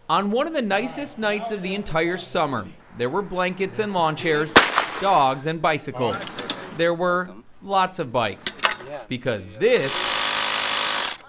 On one of the nicest nights of the entire summer, there were blankets and lawn chairs, dogs and bicycles. There were lots of bikes, because this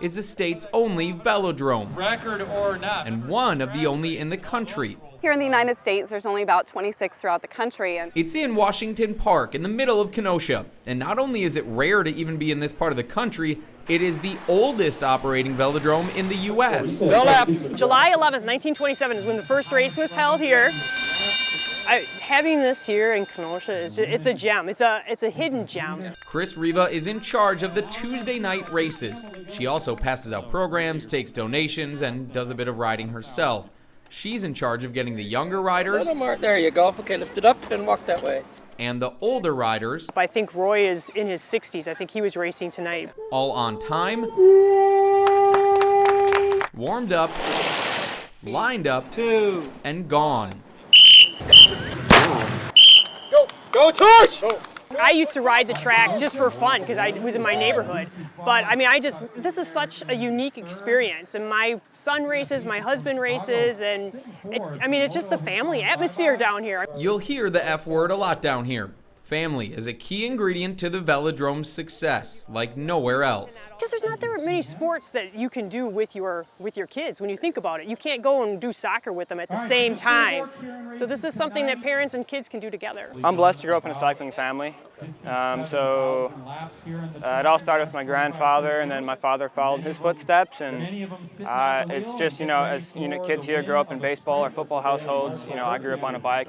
is the state's only velodrome, record or not, and one of the only in the country. Here in the United States, there's only about 26 throughout the country. It's in Washington Park, in the middle of Kenosha. And not only is it rare to even be in this part of the country, it is the oldest operating velodrome in the U.S. July 11th, 1927 is when the first race was held here. Having this here in Kenosha it's a gem. It's a hidden gem. Chris Riva is in charge of the Tuesday night races. She also passes out programs, takes donations, and does a bit of riding herself. She's in charge of getting the younger riders. There you go. Okay, lift it up and walk that way. And the older riders. I think Roy is in his 60s. I think he was racing tonight. All on time, warmed up, lined up, and gone. Go Torch! I used to ride the track just for fun because I was in my neighborhood. But I mean, this is such a unique experience. And my son races, my husband races, and it's just the family atmosphere down here. You'll hear the F word a lot down here. Family is a key ingredient to the velodrome's success, like nowhere else. Because there's not that many sports that you can do with your kids when you think about it. You can't go and do soccer with them at the same time. So this is something that parents and kids can do together. I'm blessed to grow up in a cycling family. It all started with my grandfather, and then my father followed his footsteps. And it's just, as kids here grow up in baseball or football households, I grew up on a bike.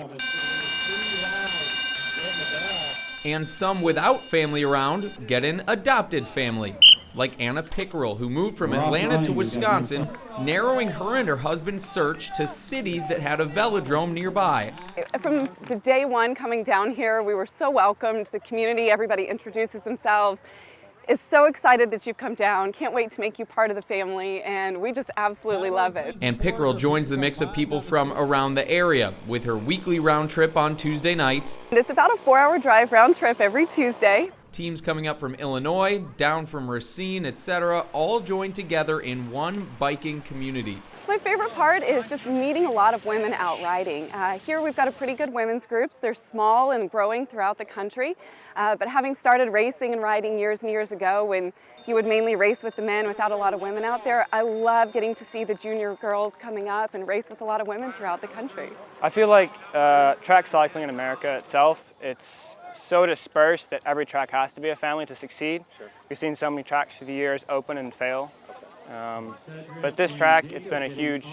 And some without family around get an adopted family, like Anna Pickerel, who moved from Atlanta to Wisconsin, narrowing her and her husband's search to cities that had a velodrome nearby. From the day one coming down here, we were so welcomed. The community, everybody introduces themselves. Is so excited that you've come down. Can't wait to make you part of the family, and we just absolutely love it. And Pickerel joins the mix of people from around the area with her weekly round trip on Tuesday nights. And it's about a 4-hour drive round trip every Tuesday. Teams coming up from Illinois, down from Racine, etc., all joined together in one biking community. My favorite part is just meeting a lot of women out riding. Here we've got a pretty good women's groups. They're small and growing throughout the country. But having started racing and riding years and years ago when you would mainly race with the men without a lot of women out there, I love getting to see the junior girls coming up and race with a lot of women throughout the country. I feel like track cycling in America itself, it's so dispersed that every track has to be a family to succeed. We've seen so many tracks through the years open and fail. But this track, it's been a huge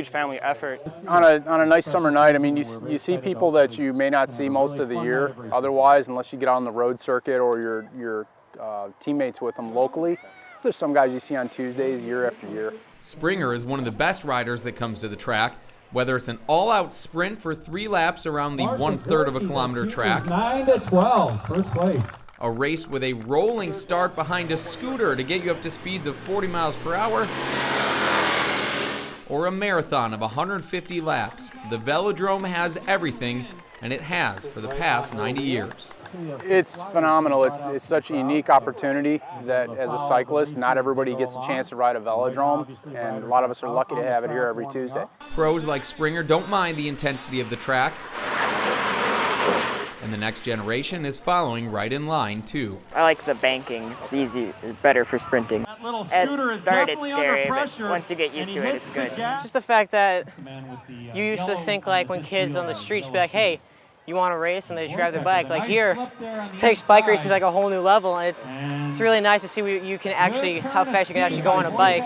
family effort. On a nice summer night, you see people that you may not see most of the year otherwise, unless you get on the road circuit or your teammates with them locally. There's some guys you see on Tuesdays year after year. Springer is one of the best riders that comes to the track, whether it's an all-out sprint for 3 laps around the 1/3 of a kilometer track, 9-12, first place. a race with a rolling start behind a scooter to get you up to speeds of 40 miles per hour, or a marathon of 150 laps. The velodrome has everything, and it has for the past 90 years. It's phenomenal. It's such a unique opportunity that as a cyclist, not everybody gets a chance to ride a velodrome, and a lot of us are lucky to have it here every Tuesday. Pros like Springer don't mind the intensity of the track, and the next generation is following right in line, too. I like the banking. It's easy, better for sprinting. That little scooter At is start, definitely it's scary, under pressure, but once you get used to it, it's good. Just the fact that you used to think like when kids on the streets be like, hey, you want to race, and they just grab their bike. Like here, it takes bike racing to like a whole new level, and it's really nice to see you can actually, how fast you can actually go on a bike.